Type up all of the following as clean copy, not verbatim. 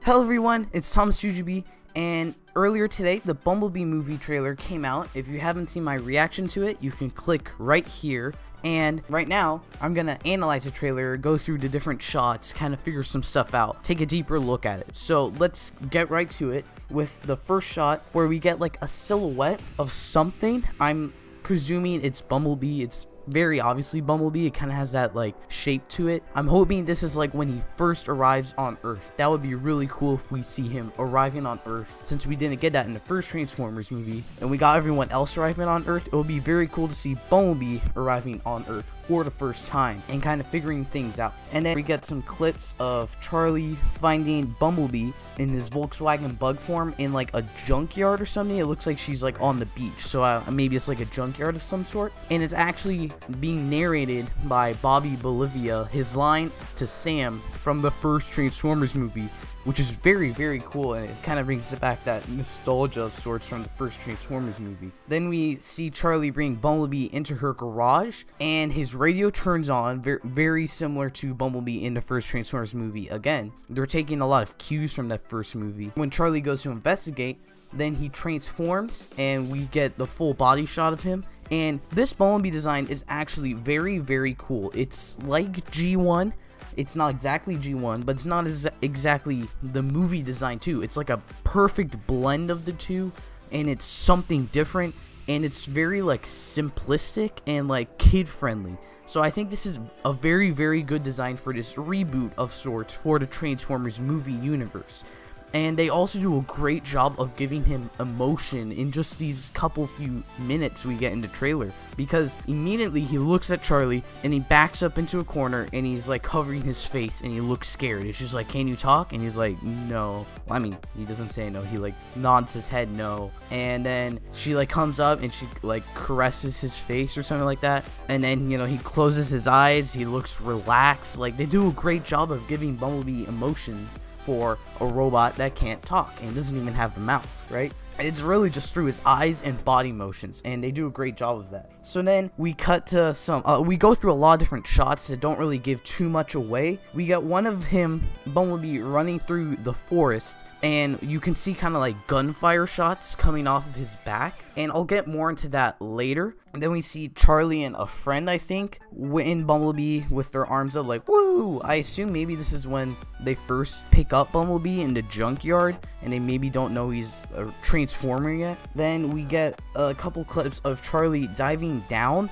Hello everyone, it's Thomas Jujubee, and earlier today the Bumblebee movie trailer came out. If you haven't seen my reaction to it, you can click right here. And right now, I'm gonna analyze the trailer, go through the different shots, kind of figure some stuff out, take a deeper look at it. So let's get right to it with the first shot where we get like a silhouette of something. I'm presuming it's Bumblebee. It's very obviously Bumblebee. It kind of has that like shape to it. I'm hoping this is like when he first arrives on Earth. That would be really cool if we see him arriving on Earth, since we didn't get that in the first Transformers movie and we got everyone else arriving on Earth. It would be very cool to see Bumblebee arriving on Earth for the first time and kind of figuring things out. And then we get some clips of Charlie finding Bumblebee in his Volkswagen bug form in like a junkyard or something. It looks like she's like on the beach, so maybe it's like a junkyard of some sort, and it's actually being narrated by Bobby Bolivia, his line to Sam from the first Transformers movie, which is very, very cool, and it kind of brings it back that nostalgia of sorts from the first Transformers movie. Then we see Charlie bring Bumblebee into her garage, and his radio turns on, very similar to Bumblebee in the first Transformers movie. Again, they're taking a lot of cues from that first movie. When Charlie goes to investigate, then he transforms, and we get the full body shot of him. And this Bumblebee design is actually very, very cool. It's like G1. It's not exactly G1, but it's not exactly the movie design too. It's like a perfect blend of the two, and it's something different, and it's very like simplistic and like kid friendly. So I think this is a very, very good design for this reboot of sorts for the Transformers movie universe. And they also do a great job of giving him emotion in just these few minutes we get in the trailer. Because immediately he looks at Charlie and he backs up into a corner and he's like covering his face and he looks scared. It's just like, "Can you talk?" And he's like, "No." Well, I mean, he doesn't say no. He like nods his head no. And then she like comes up and she like caresses his face or something like that. And then, you know, he closes his eyes. He looks relaxed. Like, they do a great job of giving Bumblebee emotions for a robot that can't talk and doesn't even have the mouth, right? It's really just through his eyes and body motions, and they do a great job of that. So then we cut to some, we go through a lot of different shots that don't really give too much away. We got one of him, Bumblebee, running through the forest, and you can see kind of like gunfire shots coming off of his back, and I'll get more into that later. And then we see Charlie and a friend, I think, in Bumblebee with their arms up like, "Woo!" I assume maybe this is when they first pick up Bumblebee in the junkyard, and they maybe don't know he's a Transformer yet. Then we get a couple clips of Charlie diving down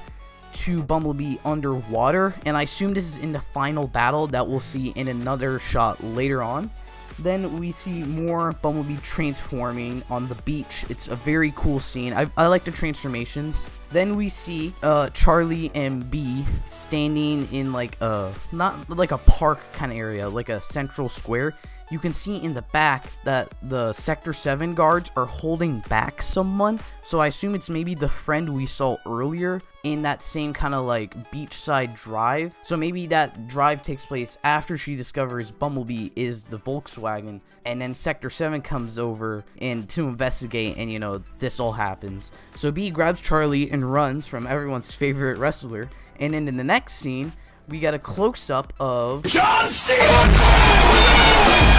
to Bumblebee underwater, and I assume this is in the final battle that we'll see in another shot later on. Then we see more Bumblebee transforming on the beach. It's a very cool scene. I like the transformations. Then we see Charlie and Bee standing in like not like a park kind of area, like a central square. You can see in the back that the Sector 7 guards are holding back someone. So I assume it's maybe the friend we saw earlier in that same kind of like beachside drive. So maybe that drive takes place after she discovers Bumblebee is the Volkswagen. And then Sector 7 comes over and to investigate, and you know, this all happens. So Bee grabs Charlie and runs from everyone's favorite wrestler. And then in the next scene, we got a close-up of John Cena!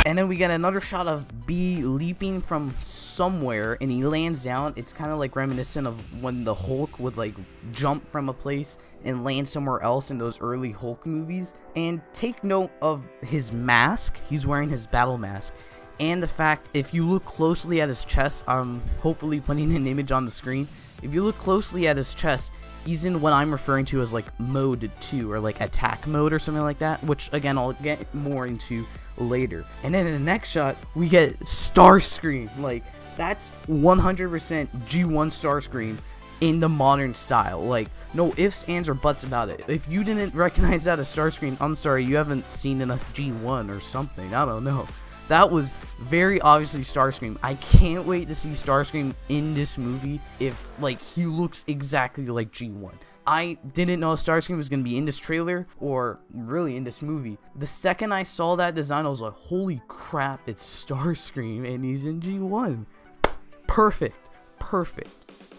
And then we get another shot of Bee leaping from somewhere, and he lands down. It's kind of like reminiscent of when the Hulk would like jump from a place and land somewhere else in those early Hulk movies. And take note of his mask. He's wearing his battle mask. And the fact, if you look closely at his chest, I'm hopefully putting an image on the screen. If you look closely at his chest, he's in what I'm referring to as like mode 2 or like attack mode or something like that, which again I'll get more into later. And then in the next shot we get Starscream. Like, that's 100% G1 Starscream in the modern style. Like, no ifs, ands, or buts about it. If you didn't recognize that as Starscream, I'm sorry, you haven't seen enough G1 or something. I don't know. That was very obviously Starscream. I can't wait to see Starscream in this movie if, like, he looks exactly like G1. I didn't know Starscream was going to be in this trailer or really in this movie. The second I saw that design, I was like, holy crap, it's Starscream and he's in G1. Perfect.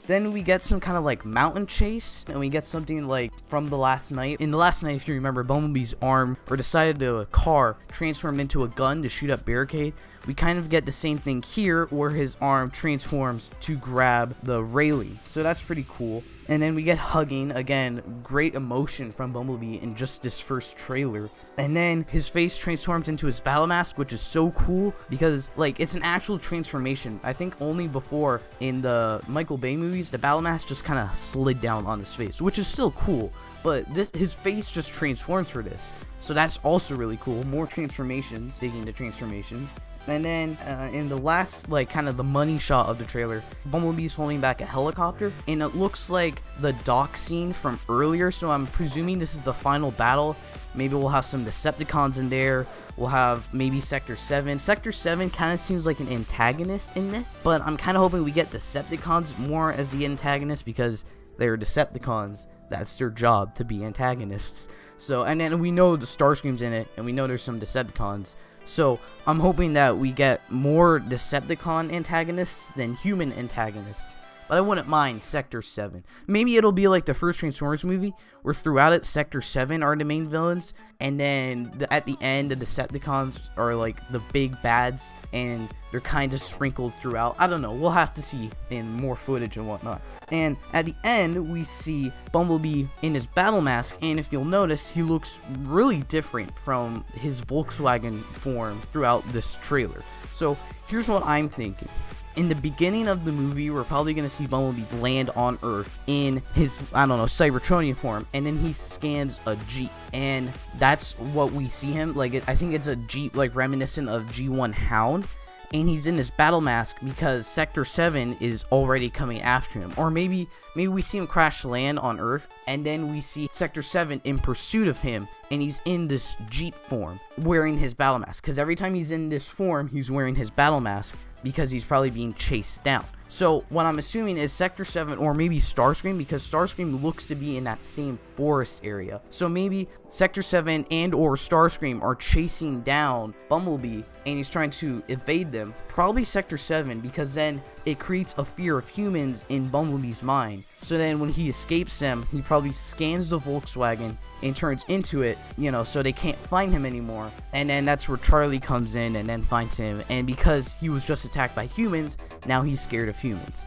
Then we get some kind of like mountain chase, and we get something like from the last night. In the last night, if you remember, Bumblebee's arm, or decided to a car, transformed into a gun to shoot up barricade. We kind of get the same thing here, where his arm transforms to grab the railing. So that's pretty cool. And then we get hugging, again, great emotion from Bumblebee in just this first trailer. And then his face transforms into his battle mask, which is so cool because like it's an actual transformation. I think only before in the Michael Bay movies, the battle mask just kind of slid down on his face, which is still cool. But his face just transforms for this. So that's also really cool. More transformations, digging the transformations. And then in the last, like, kind of the money shot of the trailer, Bumblebee's holding back a helicopter, and it looks like the dock scene from earlier, so I'm presuming this is the final battle. Maybe we'll have some Decepticons in there. We'll have maybe Sector 7. Sector 7 kind of seems like an antagonist in this, but I'm kind of hoping we get Decepticons more as the antagonist because they're Decepticons. That's their job, to be antagonists. So, and then we know the Starscream's in it, and we know there's some Decepticons. So I'm hoping that we get more Decepticon antagonists than human antagonists. But I wouldn't mind Sector 7. Maybe it'll be like the first Transformers movie, where throughout it, Sector 7 are the main villains, and then at the end, the Decepticons are like the big bads, and they're kind of sprinkled throughout. I don't know, we'll have to see in more footage and whatnot. And at the end, we see Bumblebee in his battle mask, and if you'll notice, he looks really different from his Volkswagen form throughout this trailer. So here's what I'm thinking. In the beginning of the movie, we're probably going to see Bumblebee land on Earth in his, I don't know, Cybertronian form, and then he scans a Jeep, and that's what we see him, like, I think it's a Jeep, like, reminiscent of G1 Hound, and he's in his battle mask because Sector 7 is already coming after him, or maybe we see him crash land on Earth, and then we see Sector 7 in pursuit of him, and he's in this Jeep form, wearing his battle mask, because every time he's in this form, he's wearing his battle mask, because he's probably being chased down. So what I'm assuming is Sector 7 or maybe Starscream, because Starscream looks to be in that same forest area. So maybe Sector 7 and or Starscream are chasing down Bumblebee and he's trying to evade them. Probably Sector 7, because then it creates a fear of humans in Bumblebee's mind. So then when he escapes them, he probably scans the Volkswagen and turns into it, you know, so they can't find him anymore. And then that's where Charlie comes in and then finds him. And because he was just attacked by humans, now he's scared of humans.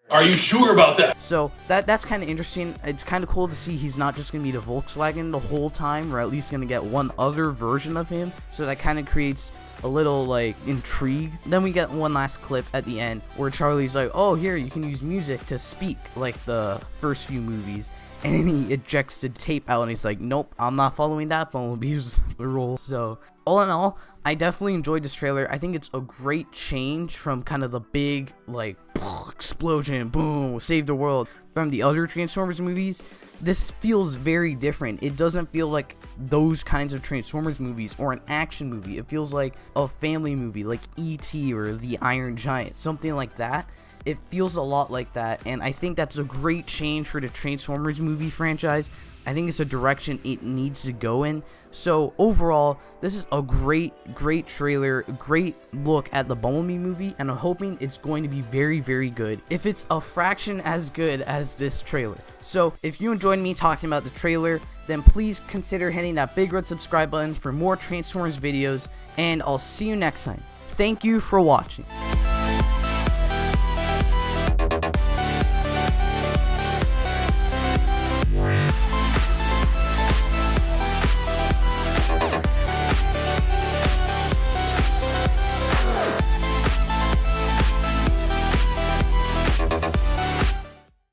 Are you sure about that? So that's kind of interesting. It's kind of cool to see he's not just going to be the Volkswagen the whole time. We're at least going to get one other version of him. So that kind of creates a little like intrigue. Then we get one last clip at the end where Charlie's like, oh, here, you can use music to speak like the first few movies. And then he ejects the tape out and he's like, nope, I'm not following that Bumblebee's rule. So all in all, I definitely enjoyed this trailer. I think it's a great change from kind of the big like explosion, boom, save the world from the other Transformers movies. This feels very different. It doesn't feel like those kinds of Transformers movies or an action movie. It feels like a family movie like E.T. or The Iron Giant, something like that. It feels a lot like that, and I think that's a great change for the Transformers movie franchise. I think it's a direction it needs to go in. So overall, this is a great trailer, great look at the Bumblebee movie, and I'm hoping it's going to be very, very good, if it's a fraction as good as this trailer. So if you enjoyed me talking about the trailer, then please consider hitting that big red subscribe button for more Transformers videos, and I'll see you next time. Thank you for watching.